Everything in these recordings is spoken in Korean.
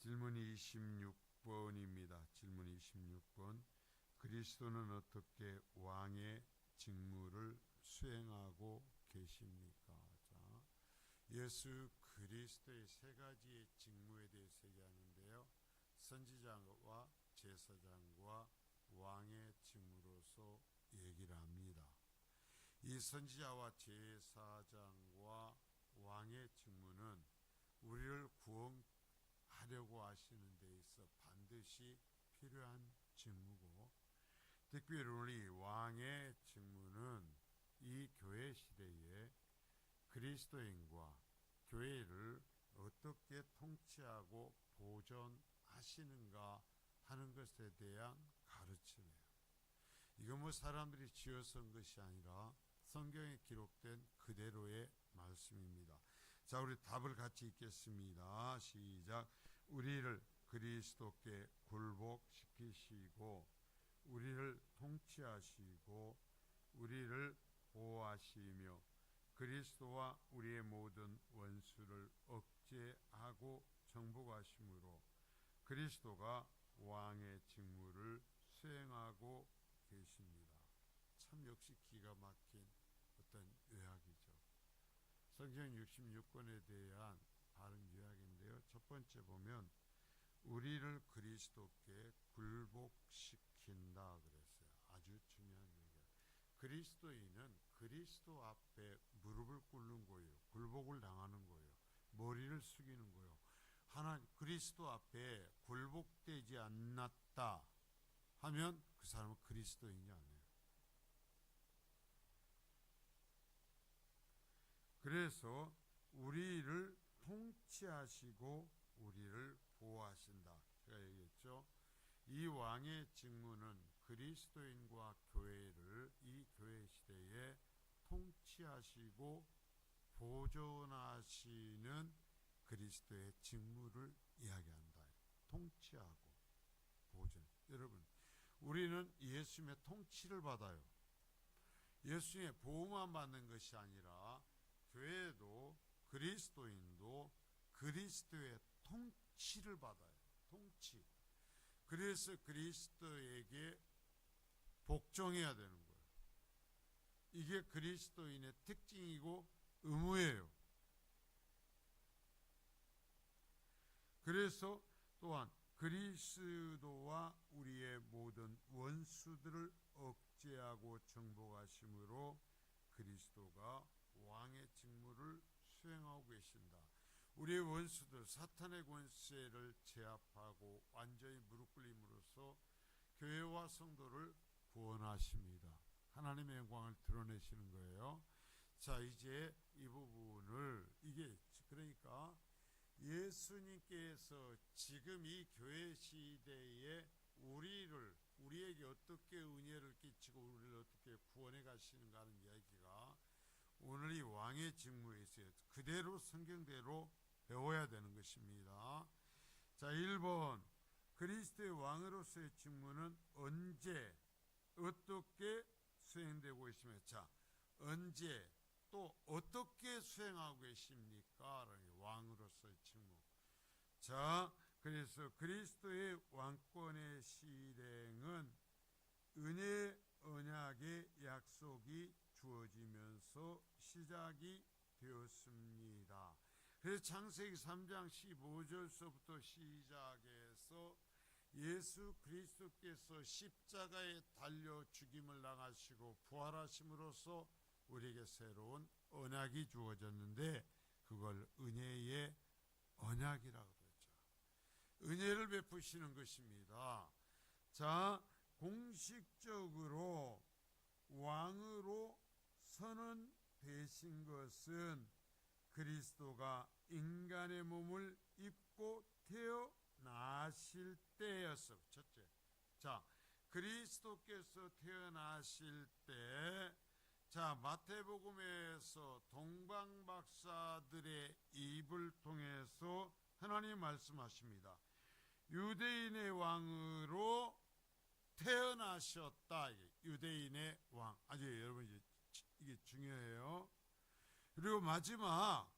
질문 26번입니다. 질문 26번. 그리스도는 어떻게 왕의 직무를 수행하고 계십니까? 자, 예수 그리스도의 세 가지의 직무에 대해서 얘기하는데요. 선지자와 제사장과 왕의 직무로서 얘기를 합니다. 이 선지자와 제사장과 왕의 직무는 우리를 구원하려고 하시는 데 있어 반드시 필요한 직무고, 특별히 왕의 직무는 이 교회 시대에 그리스도인과 교회를 어떻게 통치하고 보존하시는가 하는 것에 대한 가르침이에요. 이건 사람들이 지어서 한 것이 아니라 성경에 기록된 그대로의 말씀입니다. 자, 우리 답을 같이 읽겠습니다. 시작. 우리를 그리스도께 굴복시키시고 우리를 통치하시고 우리를 보호하시며 그리스도와 우리의 모든 원수를 억제하고 정복하심으로 그리스도가 왕의 직무를 수행하고 계십니다. 참 역시 기가 막힌 어떤 요약이죠. 성경 66권에 대한 다른 요약인데요. 첫 번째 보면 우리를 그리스도께 굴복시킨다 그랬어요. 아주 중요한 얘기예요. 그리스도인은 그리스도 앞에 무릎을 꿇는 거예요. 굴복을 당하는 거예요. 머리를 숙이는 거예요. 하나님 그리스도 앞에 굴복되지 않았다 하면 그 사람은 그리스도인이 아니에요. 그래서 우리를 통치하시고 우리를 보호하신다. 제가 얘기했죠. 이 왕의 직무는 그리스도인과 교회를 이 교회 시대에 통치하시고 보존하시는 그리스도의 직무를 이야기한다. 통치하고 보존. 여러분, 우리는 예수님의 통치를 받아요. 예수님의 보호만 받는 것이 아니라 교회도 그리스도인도 그리스도의 통치를 받아요. 통치. 그래서 그리스도에게 복종해야 되는 거예요. 이게 그리스도인의 특징이고 의무예요. 그래서 또한 그리스도와 우리의 모든 원수들을 억제하고 정복하심으로 그리스도가 왕의 직무를 수행하고 계신다. 우리의 원수들 사탄의 권세를 제압하고 완전히 무릎 꿇림으로써 교회와 성도를 구원하십니다. 하나님의 영광을 드러내시는 거예요. 자, 이제 이 부분을 그러니까 예수님께서 지금 이 교회 시대에 우리에게 어떻게 은혜를 끼치고 우리를 어떻게 구원해 가시는가 하는 이야기가 오늘 이 왕의 직무에 있어요. 그대로 성경대로 배워야 되는 것입니다. 자, 1번. 그리스도의 왕으로서의 직무는 언제 어떻게 수행되고 있으며, 자, 언제 또 어떻게 수행하고 계십니까? 왕으로서의 직무. 자, 그래서 그리스도의 왕권의 실행은 은혜 언약의 약속이 주어지면서 시작이 되었습니다. 그래서 창세기 3장 15절서부터 시작해서 예수 그리스도께서 십자가에 달려 죽임을 당하시고 부활하심으로써 우리에게 새로운 언약이 주어졌는데 그걸 은혜의 언약이라고 그러죠. 은혜를 베푸시는 것입니다. 자, 공식적으로 왕으로 선언되신 것은 그리스도가 인간의 몸을 입고 태어나실 때였어. 첫째. 자, 그리스도께서 태어나실 때, 자, 마태복음에서 동방박사들의 입을 통해서 하나님 말씀하십니다. 유대인의 왕으로 태어나셨다. 유대인의 왕. 아주 여러분 이게 중요해요. 그리고 마지막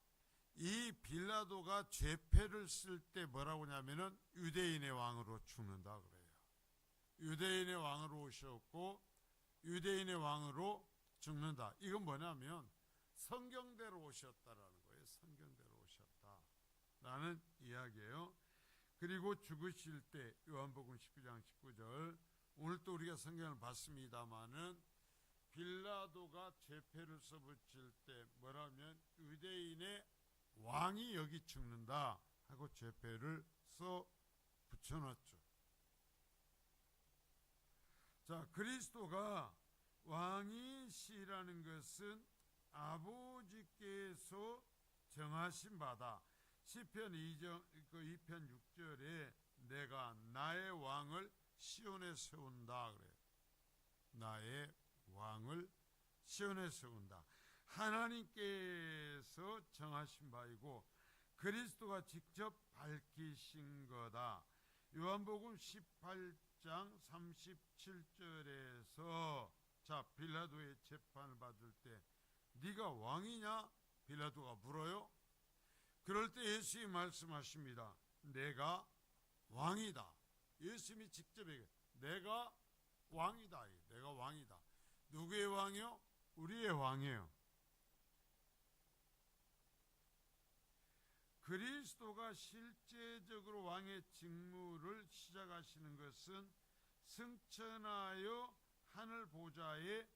이 빌라도가 죄패를 쓸 때 뭐라고 하냐면은 유대인의 왕으로 죽는다 그래요. 유대인의 왕으로 오셨고 유대인의 왕으로 죽는다. 이건 뭐냐면 성경대로 오셨다라는 거예요. 성경대로 오셨다라는 이야기예요. 그리고 죽으실 때 요한복음 19장 19절, 오늘 또 우리가 성경을 봤습니다마는 빌라도가 죄패를 써붙일 때 뭐라면 유대인의 왕이 여기 죽는다 하고 죄패를 써 붙여놨죠. 자, 그리스도가 왕이시라는 것은 아버지께서 정하신 바다. 시편 2편 6절에 내가 나의 왕을 시온에 세운다 그래요. 나의 왕을 시온에 세운다. 하나님께서 정하신 바이고 그리스도가 직접 밝히신 거다. 요한복음 18장 37절에서 자, 빌라도의 재판을 받을 때 네가 왕이냐? 빌라도가 물어요. 그럴 때 예수님이 말씀하십니다. 내가 왕이다. 예수님이 직접 얘기해요. 내가 왕이다. 내가 왕이다. 누구의 왕이요? 우리의 왕이에요. 그리스도가 실제적으로 왕의 직무를 시작하시는 것은 승천하여 하늘 보좌에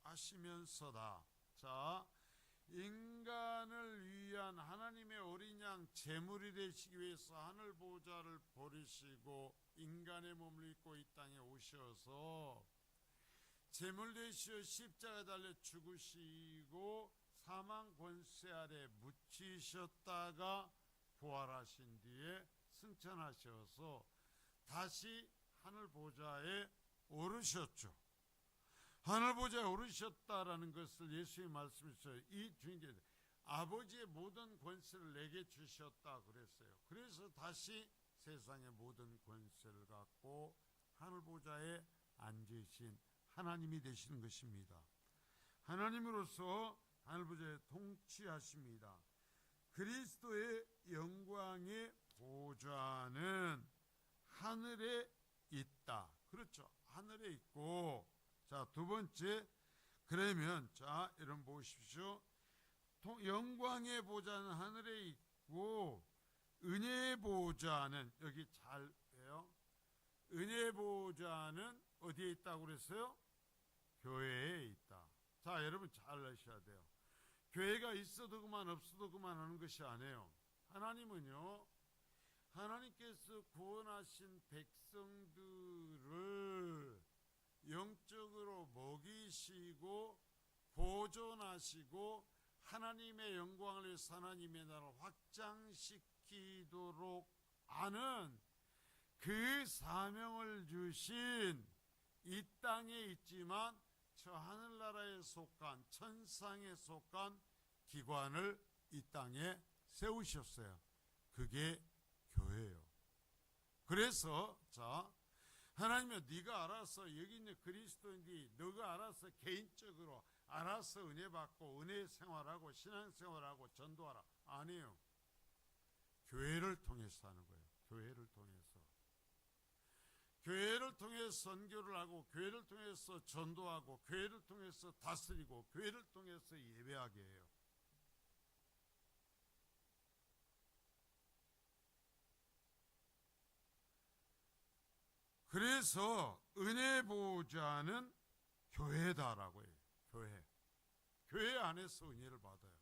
등극하시면서다. 자, 인간을 위한 하나님의 어린 양 제물이 되시기 위해서 하늘 보좌를 버리시고 인간의 몸을 입고 이 땅에 오셔서 제물 되시어 십자가에 달려 죽으시고 사망 권세 아래 묻히셨다가 부활하신 뒤에 승천하셔서 다시 하늘 보좌에 오르셨죠. 하늘 보좌에 오르셨다라는 것을 예수님이 말씀하셨어요. 이 주인께 아버지의 모든 권세를 내게 주셨다 그랬어요. 그래서 다시 세상의 모든 권세를 갖고 하늘 보좌에 앉으신 하나님이 되시는 것입니다. 하나님으로서 하늘 보좌에 통치하십니다. 그리스도의 영광의 보좌는 하늘에 있다. 그렇죠. 하늘에 있고, 자, 두 번째, 그러면 자, 여러분 보십시오. 영광의 보좌는 하늘에 있고 은혜의 보좌는 여기 잘 해요. 은혜의 보좌는 어디에 있다고 그랬어요? 교회에 있다. 자, 여러분 잘 아셔야 돼요. 교회가 있어도 그만 없어도 그만 하는 것이 아니에요. 하나님은요, 하나님께서 구원하신 백성들을 영적으로 먹이시고 보존하시고 하나님의 영광을 위해서 하나님의 나라를 확장시키도록 하는 그 사명을 주신 이 땅에 있지만 저 하늘나라에 속한 천상에 속한 기관을 이 땅에 세우셨어요. 그게 교회예요. 그래서 자, 하나님은 네가 알아서 여기 있는 그리스도인이 너가 알아서 개인적으로 알아서 은혜 받고 은혜 생활하고 신앙 생활하고 전도하라. 아니에요. 교회를 통해서 하는 거예요. 교회를 통해서. 교회를 통해서 선교를 하고 교회를 통해서 전도하고 교회를 통해서 다스리고 교회를 통해서 예배하게 해요. 그래서 은혜 보좌는 교회다라고 해요. 교회. 교회 안에서 은혜를 받아요.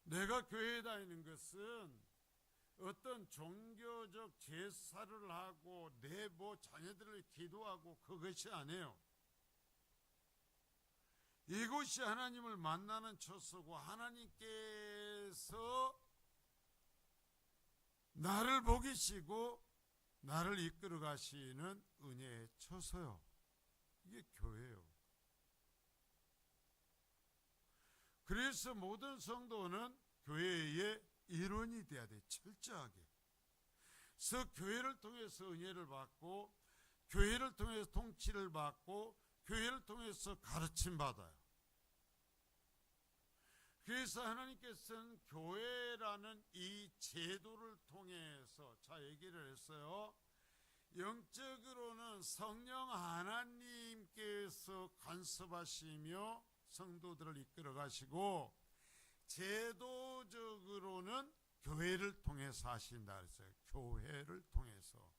내가 교회에 다니는 것은 어떤 종교적 제사를 하고 내 자녀들을 기도하고 그것이 아니에요. 이곳이 하나님을 만나는 처소고 하나님께서 나를 먹이시고 나를 이끌어 가시는 은혜의 처소요. 이게 교회예요. 그래서 모든 성도는 교회의 일원이 돼야 돼. 철저하게. 그래서 교회를 통해서 은혜를 받고 교회를 통해서 통치를 받고 교회를 통해서 가르침 받아요. 그래서 하나님께서는 교회라는 이 제도를 통해서 자 얘기를 했어요. 영적으로는 성령 하나님께서 간섭하시며 성도들을 이끌어 가시고 제도적으로는 교회를 통해서 하신다 그랬어요. 교회를 통해서.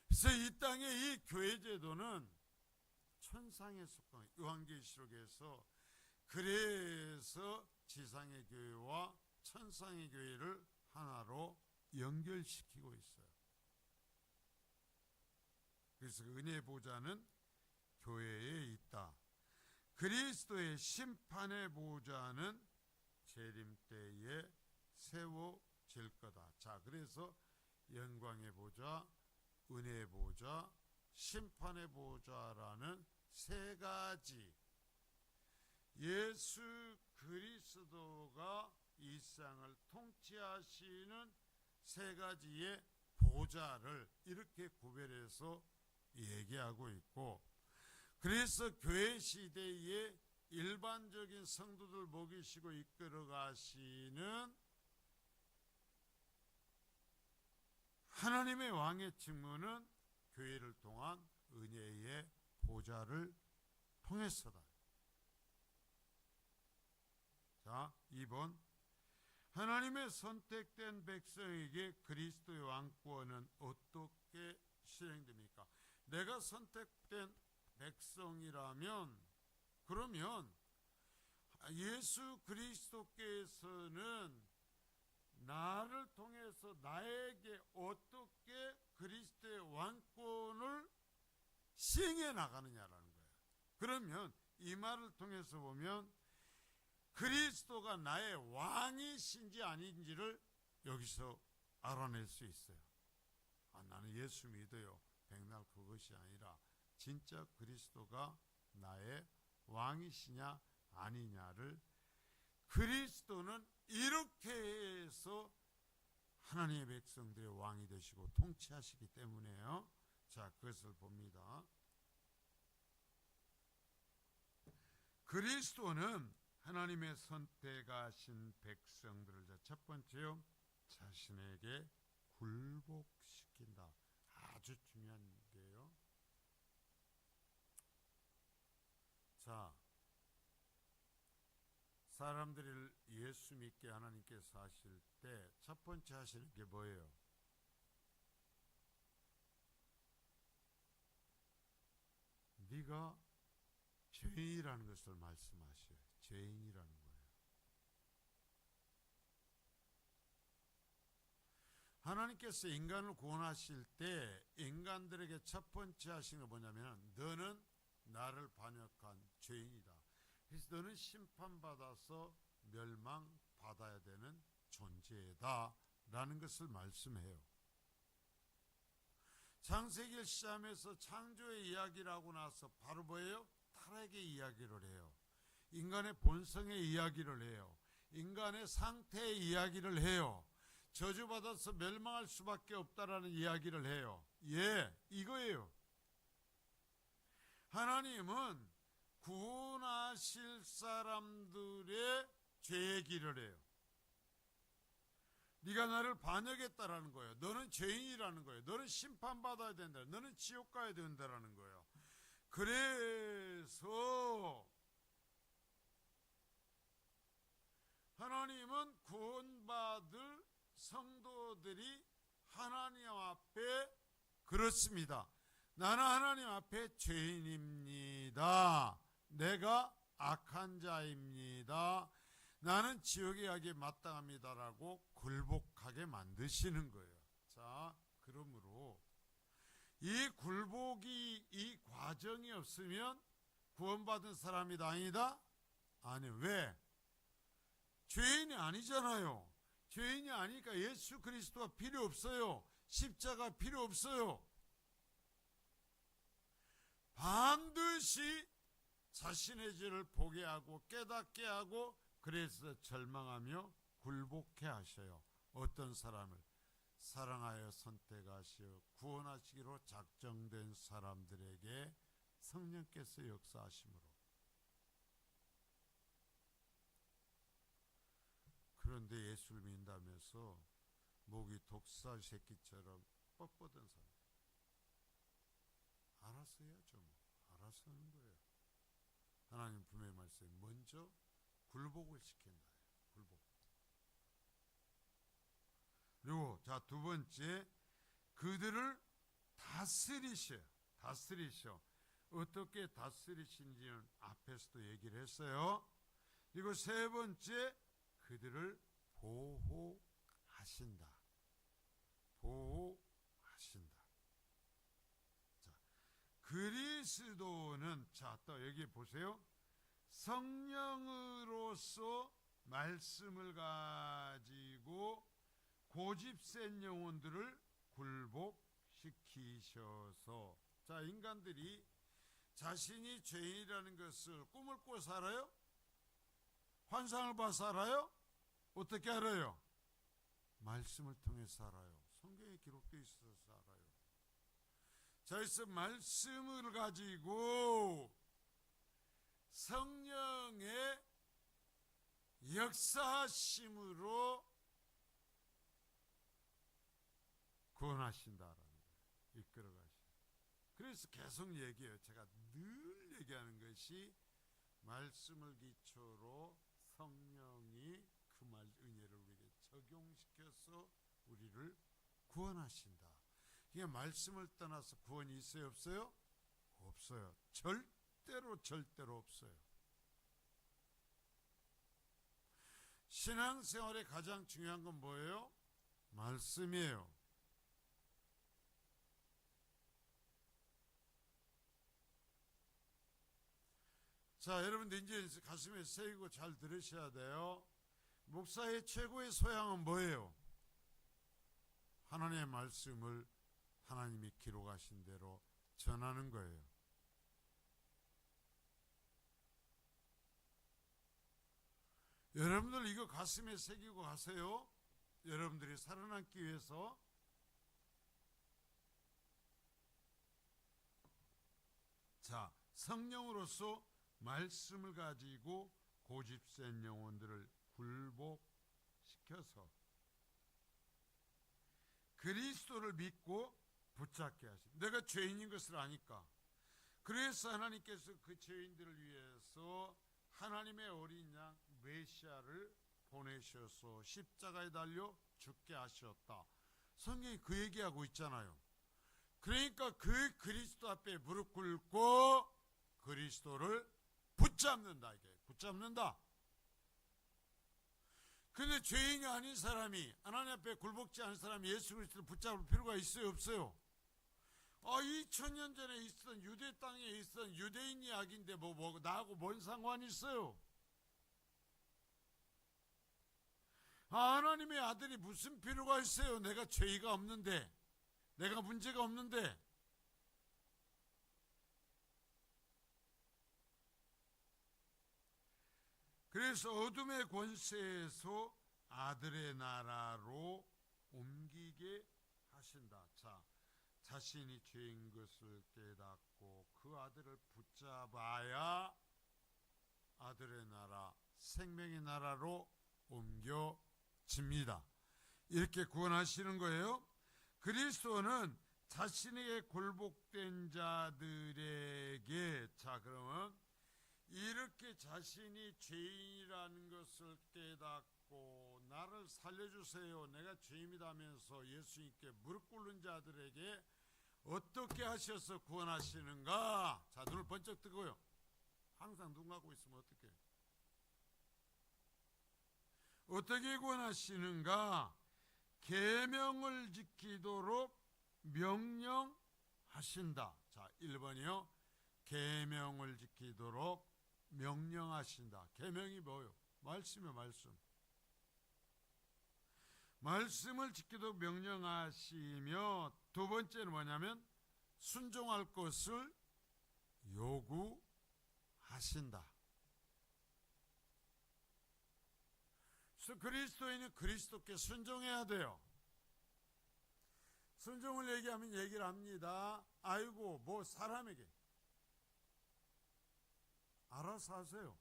그래서 이 땅의 이 교회 제도는 천상에 속한 요한계시록에서 그래서 지상의 교회와 천상의 교회를 하나로 연결시키고 있어요. 그래서 은혜의 보좌는 교회에 있다. 그리스도의 심판의 보좌는 재림 때에 세워질 거다. 자, 그래서 영광의 보좌, 은혜의 보좌, 심판의 보좌라는 세 가지 예수 그리스도가 이 세상을 통치하시는 세 가지의 보좌를 이렇게 구별해서 얘기하고 있고, 그래서 교회 시대에 일반적인 성도들 먹이시고 이끌어 가시는 하나님의 왕의 직무는 교회를 통한 은혜의 보좌를 통해서다. 자, 2번. 하나님의 선택된 백성에게 그리스도의 왕권은 어떻게 실행됩니까? 내가 선택된 백성이라면 그러면 예수 그리스도께서는 나를 통해서 나에게 어떻게 그리스도의 왕권을 시행해 나가느냐라는 거예요. 그러면 이 말을 통해서 보면 그리스도가 나의 왕이신지 아닌지를 여기서 알아낼 수 있어요. 나는 예수 믿어요. 백날 그것이 아니라 진짜 그리스도가 나의 왕이시냐 아니냐를, 그리스도는 이렇게 해서 하나님의 백성들의 왕이 되시고 통치하시기 때문에요. 자, 그것을 봅니다. 그리스도는 하나님의 선택하신 백성들을 첫 번째요, 자신에게 굴복시킨다. 아주 중요한 게요. 자, 사람들을 예수 믿게 하나님께서 하실 때 첫 번째 하시는 게 뭐예요? 네가 죄인이라는 것을 말씀하셔요. 죄인이라는 거예요. 하나님께서 인간을 구원하실 때 인간들에게 첫 번째 하신 게 뭐냐면 너는 나를 반역한 죄인이다. 그래서 너는 심판받아서 멸망받아야 되는 존재다 라는 것을 말씀해요. 창세기를 시작하면서 창조의 이야기를 하고 나서 바로 뭐예요? 타락의 이야기를 해요. 인간의 본성의 이야기를 해요. 인간의 상태의 이야기를 해요. 저주받아서 멸망할 수밖에 없다라는 이야기를 해요. 예, 이거예요. 하나님은 구원하실 사람들의 죄 얘기를 해요. 네가 나를 반역했다라는 거예요. 너는 죄인이라는 거예요. 너는 심판받아야 된다. 너는 지옥 가야 된다라는 거예요. 그래서 하나님은 구원받을 성도들이 하나님 앞에 그렇습니다. 나는 하나님 앞에 죄인입니다. 내가 악한 자입니다. 나는 지옥에 가기에 마땅합니다라고 굴복하게 만드시는 거예요. 자, 그러므로 이 굴복이, 이 과정이 없으면 구원받은 사람이 아니다? 아니, 왜? 죄인이 아니잖아요. 죄인이 아니니까 예수 그리스도가 필요 없어요. 십자가 필요 없어요. 반드시 자신의 죄를 보게 하고 깨닫게 하고 그래서 절망하며 굴복해 하셔요. 어떤 사람을? 사랑하여 선택하시어 구원하시기로 작정된 사람들에게 성령께서 역사하심으로. 그런데 예수를 믿는다면서 목이 독살 새끼처럼 뻣뻣한 사람. 알아서 해야죠. 뭐. 알아서 하는 거예요. 하나님 분명히 말씀해. 먼저 굴복을 시킨다. 굴복. 그리고 자, 두 번째, 그들을 다스리셔. 다스리셔. 어떻게 다스리신지는 앞에서도 얘기를 했어요. 그리고 세 번째, 그들을 보호하신다. 보호하신다. 자, 그리스도는, 자, 또 여기 보세요. 성령으로서 말씀을 가지고 고집센 영혼들을 굴복시키셔서, 자, 인간들이 자신이 죄인이라는 것을 꿈을 꾸고 살아요? 환상을 봐 살아요? 어떻게 알아요? 말씀을 통해 살아요. 성경에 기록되어 있어서 살아요. 자, 그래서 말씀을 가지고 성령의 역사하심으로 구원하신다라는 거예요. 이끌어가시다. 그래서 계속 얘기해요. 제가 늘 얘기하는 것이 말씀을 기초로 성령이 그 말 은혜를 우리에게 적용시켜서 우리를 구원하신다. 이게 말씀을 떠나서 구원이 있어요, 없어요? 없어요. 절대로 없어요. 신앙생활의 가장 중요한 건 뭐예요? 말씀이에요. 자, 여러분들 이제 가슴에 새기고 잘 들으셔야 돼요. 목사의 최고의 소양은 뭐예요? 하나님의 말씀을 하나님이 기록하신 대로 전하는 거예요. 여러분들 이거 가슴에 새기고 가세요. 여러분들이 살아남기 위해서. 자, 성령으로서 말씀을 가지고 고집센 영혼들을 굴복시켜서 그리스도를 믿고 붙잡게 하신. 내가 죄인인 것을 아니까. 그래서 하나님께서 그 죄인들을 위해서 하나님의 어린 양 메시아를 보내셔서 십자가에 달려 죽게 하셨다. 성경이 그 얘기하고 있잖아요. 그러니까 그 그리스도 앞에 무릎 꿇고 그리스도를 붙잡는다. 이게 붙잡는다. 근데 죄인이 아닌 사람이, 하나님 앞에 굴복지 않은 사람이 예수 그리스도를 붙잡을 필요가 있어요, 없어요? 2000년 전에 있었던 유대 땅에 있었던 유대인 이야기인데 나하고 뭔 상관이 있어요? 하나님의 아들이 무슨 필요가 있어요? 내가 죄가 없는데, 내가 문제가 없는데. 그래서 어둠의 권세에서 아들의 나라로 옮기게 하신다. 자, 자신이 죄인 것을 깨닫고 그 아들을 붙잡아야 아들의 나라, 생명의 나라로 옮겨집니다. 이렇게 구원하시는 거예요. 그리스도는 자신에게 굴복된 자들에게, 자, 그러면 이렇게 자신이 죄인이라는 것을 깨닫고 나를 살려주세요, 내가 죄인이라면서 예수님께 무릎 꿇는 자들에게 어떻게 하셔서 구원하시는가? 자, 눈을 번쩍 뜨고요. 항상 눈 감고 있으면 어떡해? 어떻게 구원하시는가? 계명을 지키도록 명령하신다. 자, 1번이요. 계명을 지키도록 명령하신다. 계명이 뭐예요? 말씀이요, 말씀. 말씀을 지키도록 명령하시며, 두 번째는 뭐냐면 순종할 것을 요구하신다. 그래서 그리스도인은 그리스도께 순종해야 돼요. 순종을 얘기하면 얘기를 합니다. 아이고, 뭐 사람에게 알아서 하세요.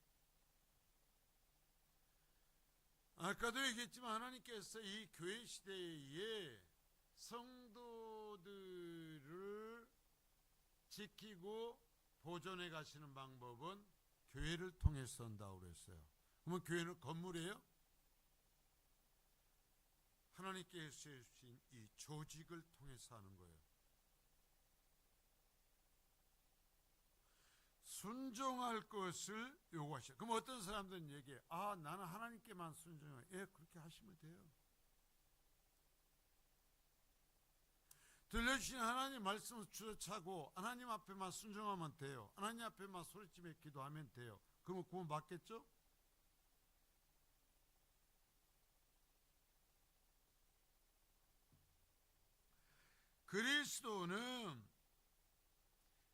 아까도 얘기했지만 하나님께서 이 교회 시대에 성도들을 지키고 보존해 가시는 방법은 교회를 통해서 한다고 그랬어요. 그러면 교회는 건물이에요? 하나님께서 주신 이 조직을 통해서 하는 거예요. 순종할 것을 요구하셔. 그럼 어떤 사람들은 얘기해. 나는 하나님께만 순종해. 예, 그렇게 하시면 돼요. 들려주신 하나님 말씀을 주저차고 하나님 앞에만 순종하면 돼요. 하나님 앞에만 소리치며 기도하면 돼요. 그러면 구원 받겠죠? 그리스도는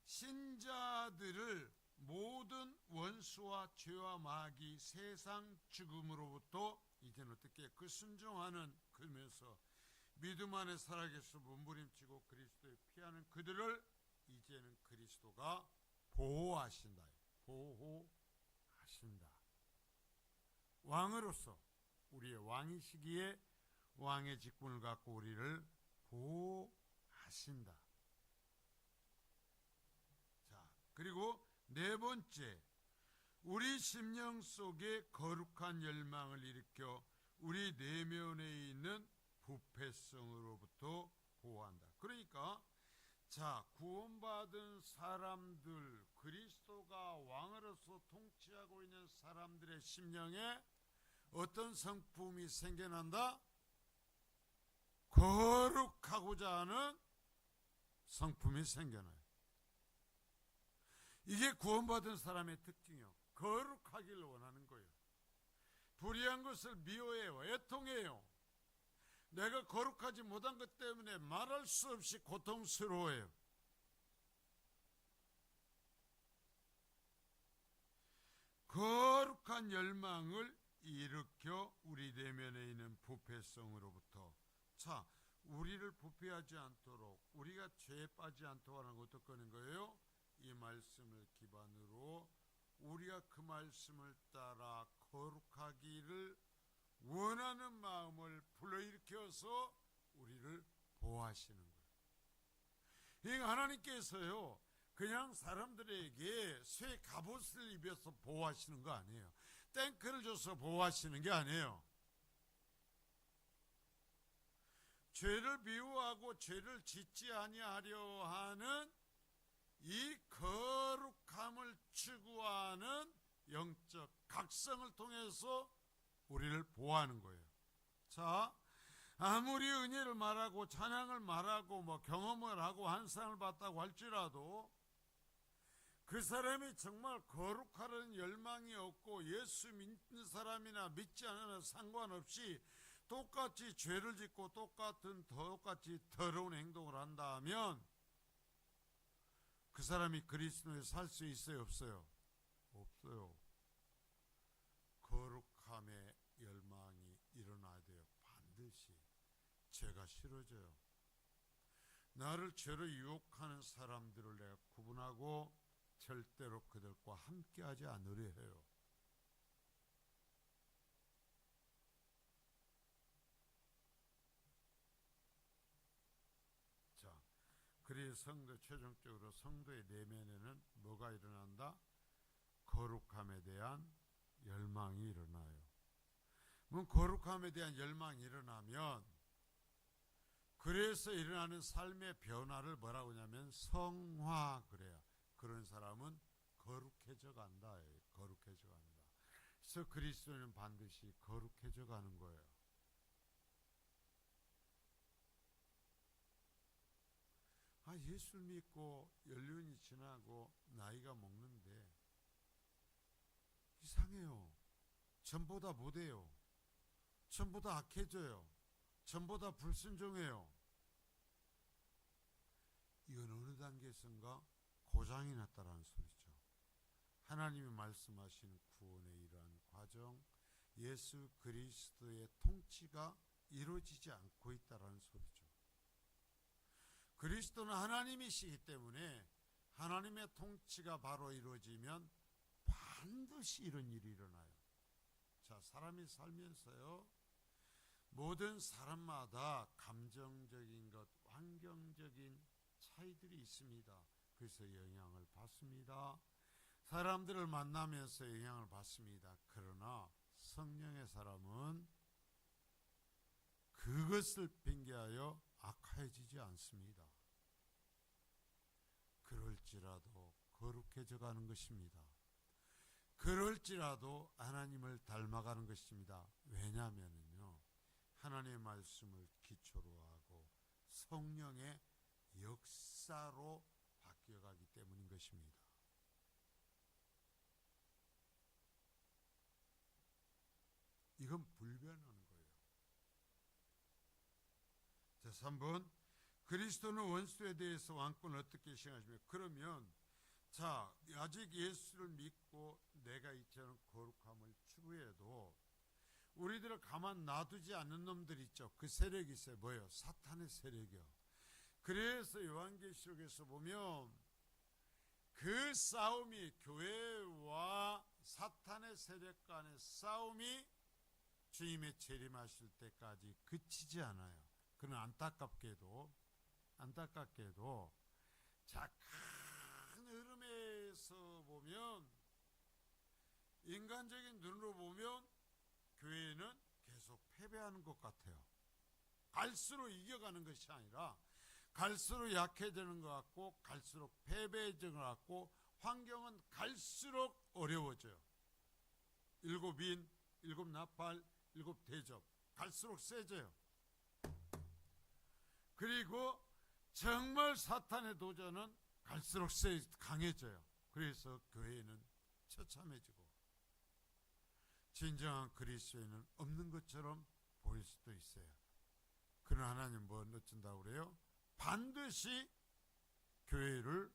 신자들을 모든 원수와 죄와 마귀 세상 죽음으로부터 이제는 어떻게 그 순종하는 그러면서 믿음 안에 살아계셔 몸부림치고 그리스도에 피하는 그들을 이제는 그리스도가 보호하신다. 보호하신다. 왕으로서 우리의 왕이시기에 왕의 직분을 갖고 우리를 보호하신다. 자, 그리고 네 번째, 우리 심령 속에 거룩한 열망을 일으켜 우리 내면에 있는 부패성으로부터 보호한다. 그러니까 자, 구원받은 사람들, 그리스도가 왕으로서 통치하고 있는 사람들의 심령에 어떤 성품이 생겨난다? 거룩하고자 하는 성품이 생겨나요. 이게 구원받은 사람의 특징이요. 거룩하기를 원하는 거예요. 불의한 것을 미워해요. 애통해요. 내가 거룩하지 못한 것 때문에 말할 수 없이 고통스러워해요. 거룩한 열망을 일으켜 우리 내면에 있는 부패성으로부터, 자, 우리를 부패하지 않도록, 우리가 죄에 빠지지 않도록 하는 건 어떻게 하는 거예요? 이 말씀을 기반으로 우리가 그 말씀을 따라 거룩하기를 원하는 마음을 불러일으켜서 우리를 보호하시는 거예요. 그러니까 하나님께서요, 그냥 사람들에게 쇠 갑옷을 입혀서 보호하시는 거 아니에요. 탱크를 줘서 보호하시는 게 아니에요. 죄를 미워하고 죄를 짓지 아니하려 하는 이 거룩함을 추구하는 영적 각성을 통해서 우리를 보호하는 거예요. 자, 아무리 은혜를 말하고 찬양을 말하고 뭐 경험을 하고 환상을 봤다고 할지라도 그 사람이 정말 거룩하라는 열망이 없고 예수 믿는 사람이나 믿지 않는 상관없이 똑같이 죄를 짓고 똑같이 더러운 행동을 한다면 그 사람이 그리스도에 살 수 있어요, 없어요? 없어요. 거룩함의 열망이 일어나야 돼요. 반드시. 죄가 싫어져요. 나를 죄로 유혹하는 사람들을 내가 구분하고 절대로 그들과 함께하지 않으려 해요. 자, 그래서 성도, 최종적으로 성도의 내면에는 뭐가 일어난다? 거룩함에 대한 열망이 일어나요. 그럼 거룩함에 대한 열망이 일어나면 그래서 일어나는 삶의 변화를 뭐라고 하냐면 성화 그래요. 그런 사람은 거룩해져 간다. 거룩해져 간다. 그래서 그리스도는 반드시 거룩해져 가는 거예요. 예수 믿고 연륜이 지나고 나이가 먹는데 이상해요. 전보다 못해요. 전보다 악해져요. 전보다 불순종해요. 이건 어느 단계에선가 고장이 났다라는 소리죠. 하나님이 말씀하신 구원의 이러한 과정, 예수 그리스도의 통치가 이루어지지 않고 있다라는 소리죠. 그리스도는 하나님이시기 때문에 하나님의 통치가 바로 이루어지면 반드시 이런 일이 일어나요. 자, 사람이 살면서요, 모든 사람마다 감정적인 것, 환경적인 차이들이 있습니다. 그래서 영향을 받습니다. 사람들을 만나면서 영향을 받습니다. 그러나 성령의 사람은 그것을 핑계하여 악해지지 않습니다. 그럴지라도 거룩해져 가는 것입니다. 그럴지라도 하나님을 닮아가는 것입니다. 왜냐하면요, 하나님의 말씀을 기초로 하고 성령의 역사로 바뀌어가기 때문인 것입니다. 이건 불변하는 거예요. 자, 3번, 그리스도는 원수에 대해서 왕권을 어떻게 시행하십니까? 그러면 자, 아직 예수를 믿고 내가 이처럼 거룩함을 추구해도 우리들을 가만 놔두지 않는 놈들 있죠. 그 세력이 있어요. 뭐예요? 사탄의 세력이요. 그래서 요한계시록에서 보면 그 싸움이, 교회와 사탄의 세력 간의 싸움이 주님의 재림하실 때까지 그치지 않아요. 그는 안타깝게도 자, 큰 흐름에서 보면, 인간적인 눈으로 보면 교회는 계속 패배하는 것 같아요. 갈수록 이겨가는 것이 아니라 갈수록 약해지는 것 같고, 갈수록 패배해지는 것 같고, 환경은 갈수록 어려워져요. 일곱 인, 일곱 나팔, 일곱 대접, 갈수록 세져요. 그리고 정말 사탄의 도전은 갈수록 강해져요. 그래서 교회는 처참해지고 진정한 그리스도인은 없는 것처럼 보일 수도 있어요. 그러나 하나님 뭐 어쩐다고 그래요? 반드시 교회를,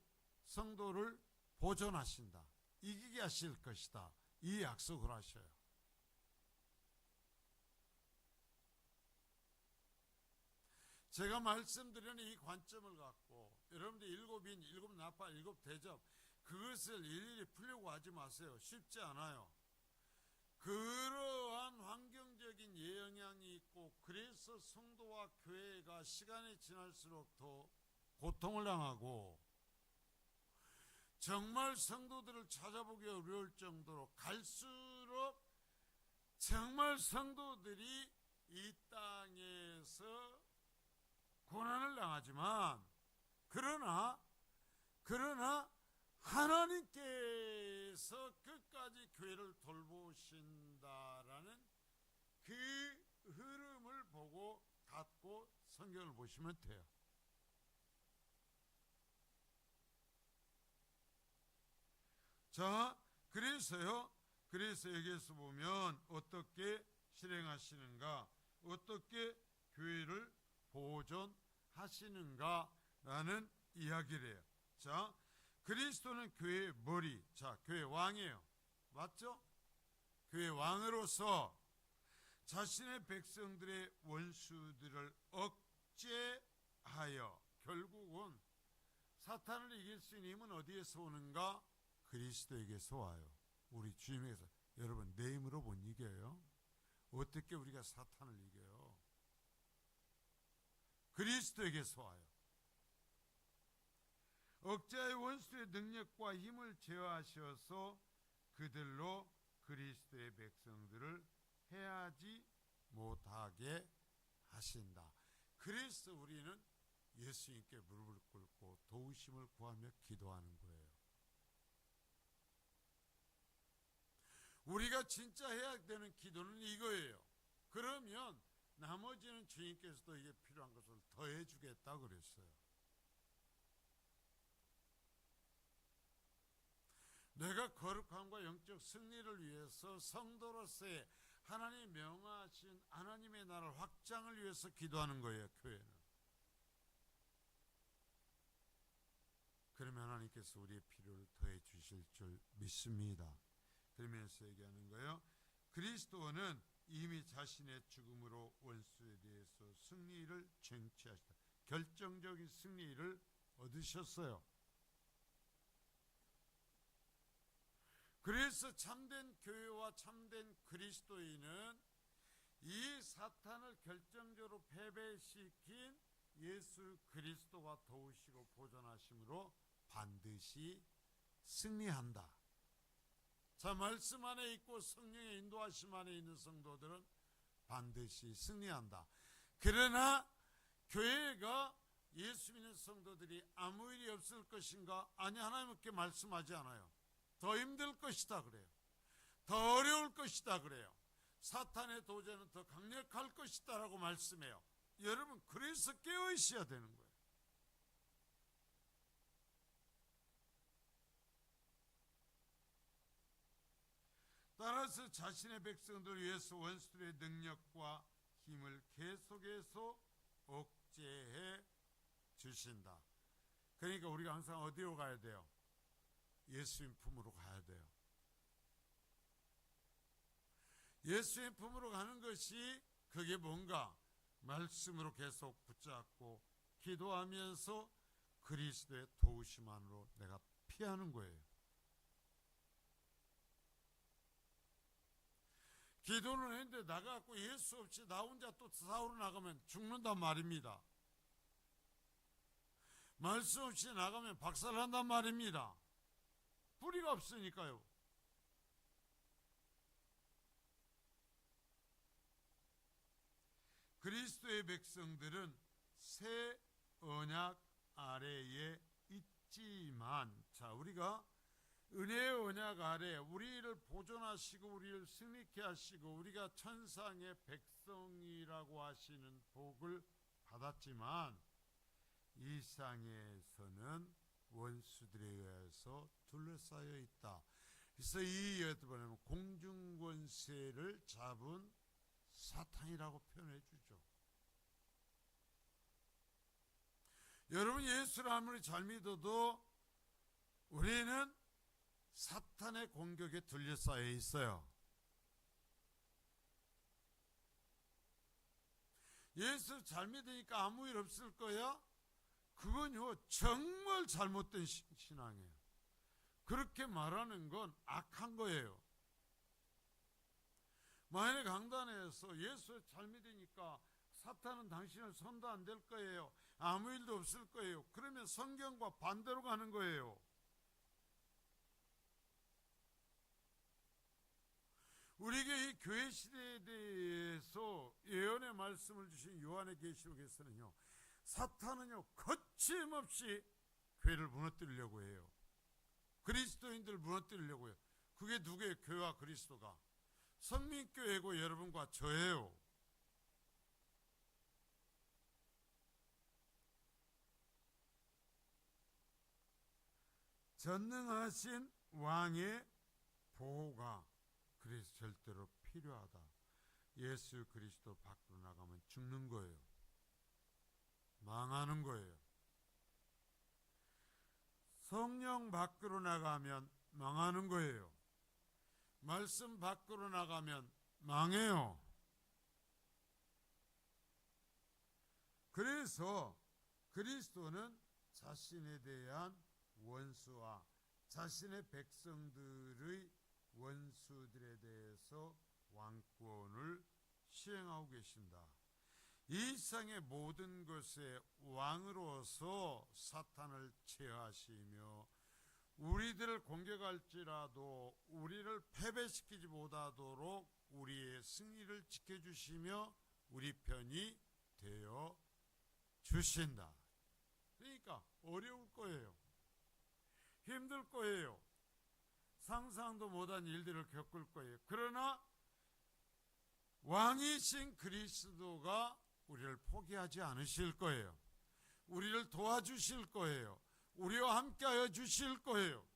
성도를 보존하신다, 이기게 하실 것이다, 이 약속을 하셔요. 제가 말씀드리는 이 관점을 갖고 여러분들 일곱 인, 일곱 나팔, 일곱 대접, 그것을 일일이 풀려고 하지 마세요. 쉽지 않아요. 그러한 환경적인 영향이 있고, 그래서 성도와 교회가 시간이 지날수록 더 고통을 당하고, 정말 성도들을 찾아보기 어려울 정도로 갈수록 정말 성도들이 이 땅에서 고난을 당하지만, 그러나 하나님께서 끝까지 교회를 돌보신다라는 그 흐름을 보고 갖고 성경을 보시면 돼요. 자, 그래서 여기에서 보면 어떻게 실행하시는가, 어떻게 교회를 보존하시는가라는 이야기를 해요. 자, 그리스도는 교회의 머리, 자, 교회 왕이에요. 맞죠? 교회 왕으로서 자신의 백성들의 원수들을 억제하여 결국은 사탄을 이길 수 있는 힘은 어디에서 오는가? 그리스도에게서 와요. 우리 주님에게서. 여러분, 내 힘으로 못 이겨요. 어떻게 우리가 사탄을 이겨요? 그리스도에게서 와요. 억제의 원수의 능력과 힘을 제어하셔서 그들로 그리스도의 백성들을 해하지 못하게 하신다. 그래서 우리는 예수님께 무릎을 꿇고 도우심을 구하며 기도하는 거예요. 우리가 진짜 해야 되는 기도는 이거예요. 그러면 나머지는 주님께서도 이게 필요한 것을 더해 주겠다 그랬어요. 내가 거룩함과 영적 승리를 위해서 성도로서의 하나님이 명하신 하나님의 나라를 확장을 위해서 기도하는 거예요. 교회는. 그러면 하나님께서 우리의 필요를 더해 주실 줄 믿습니다. 그러면서 얘기하는 거예요. 그리스도는 이미 자신의 죽음으로 원수에 대해서 승리를 쟁취하셨다. 결정적인 승리를 얻으셨어요. 그래서 참된 교회와 참된 그리스도인은 이 사탄을 결정적으로 패배시킨 예수 그리스도가 도우시고 보존하심으로 반드시 승리한다. 자, 말씀 안에 있고 성령의 인도하심 안에 있는 성도들은 반드시 승리한다. 그러나 교회가 예수 믿는 성도들이 아무 일이 없을 것인가? 아니, 하나님 그렇게 말씀하지 않아요. 더 힘들 것이다 그래요. 더 어려울 것이다 그래요. 사탄의 도전은 더 강력할 것이다 라고 말씀해요. 여러분, 그래서 깨어 있어야 되는 거예요. 따라서 자신의 백성들을 위해서 원수들의 능력과 힘을 계속해서 억제해 주신다. 그러니까 우리가 항상 어디로 가야 돼요? 예수님 품으로 가야 돼요. 예수님 품으로 가는 것이 그게 뭔가? 말씀으로 계속 붙잡고 기도하면서 그리스도의 도우심 안으로 내가 피하는 거예요. 기도는 했는데 나가고 예수 없이 나 혼자 또 싸우러 나가면 죽는단 말입니다. 말씀 없이 나가면 박살난단 말입니다. 뿌리가 없으니까요. 그리스도의 백성들은 새 언약 아래에 있지만, 자, 우리가 은혜의 언약 아래 우리를 보존하시고 우리를 승리케 하시고 우리가 천상의 백성이라고 하시는 복을 받았지만 이 세상에서는 원수들에 의해서 둘러싸여 있다. 그래서 이 여러분 공중권세를 잡은 사탄이라고 표현해 주죠. 여러분, 예수를 아무리 잘 믿어도 우리는 사탄의 공격에 둘러싸여 있어요. 예수 잘 믿으니까 아무 일 없을 거야? 그건요 정말 잘못된 신앙이에요. 그렇게 말하는 건 악한 거예요. 만약에 강단에서 예수 잘 믿으니까 사탄은 당신을 손도 안 댈 거예요, 아무 일도 없을 거예요, 그러면 성경과 반대로 가는 거예요. 우리에게 이 교회 시대에 대해서 예언의 말씀을 주신 요한의 계시록에서는요, 사탄은요 거침없이 교회를 무너뜨리려고 해요. 그리스도인들을 무너뜨리려고 해요. 그게 누구예요? 교회와 그리스도가. 선민교회고 여러분과 저예요. 전능하신 왕의 보호가 그래서 절대로 필요하다. 예수 그리스도 밖으로 나가면 죽는 거예요. 망하는 거예요. 성령 밖으로 나가면 망하는 거예요. 말씀 밖으로 나가면 망해요. 그래서 그리스도는 자신에 대한 원수와 자신의 백성들의 원수들에 대해서 왕권을 시행하고 계신다. 이 세상의 모든 것의 왕으로서 사탄을 제어하시며 우리들을 공격할지라도 우리를 패배시키지 못하도록 우리의 승리를 지켜주시며 우리 편이 되어 주신다. 그러니까 어려울 거예요. 힘들 거예요. 상상도 못한 일들을 겪을 거예요. 그러나 왕이신 그리스도가 우리를 포기하지 않으실 거예요. 우리를 도와주실 거예요. 우리와 함께하여 주실 거예요.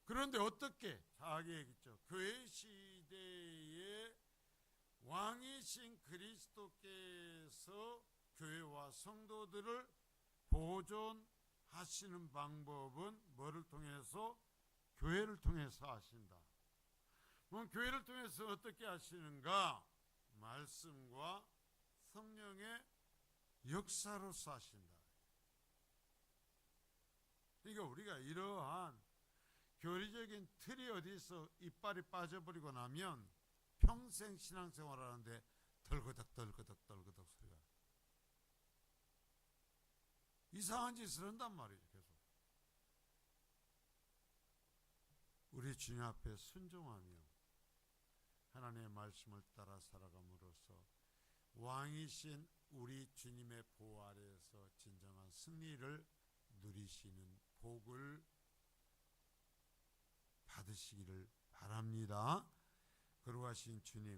그런데 어떻게? 자기 얘기죠. 교회 시대에 왕이신 그리스도께서 교회와 성도들을 보존하시는 방법은 뭐를 통해서? 교회를 통해서 하신다. 그럼 교회를 통해서 어떻게 하시는가? 말씀과 성령의 역사로서 하신다. 그러니까 우리가 이러한 교리적인 틀이 어디서 이빨이 빠져버리고 나면 평생 신앙생활하는데 덜그덕 소리가 이상한 짓을 한단 말이죠. 계속 우리 주님 앞에 순종하며 하나님의 말씀을 따라 살아감으로써 왕이신 우리 주님의 보호 아래에서 진정한 승리를 누리시는 복을 받으시기를 바랍니다. 거룩하신 주님,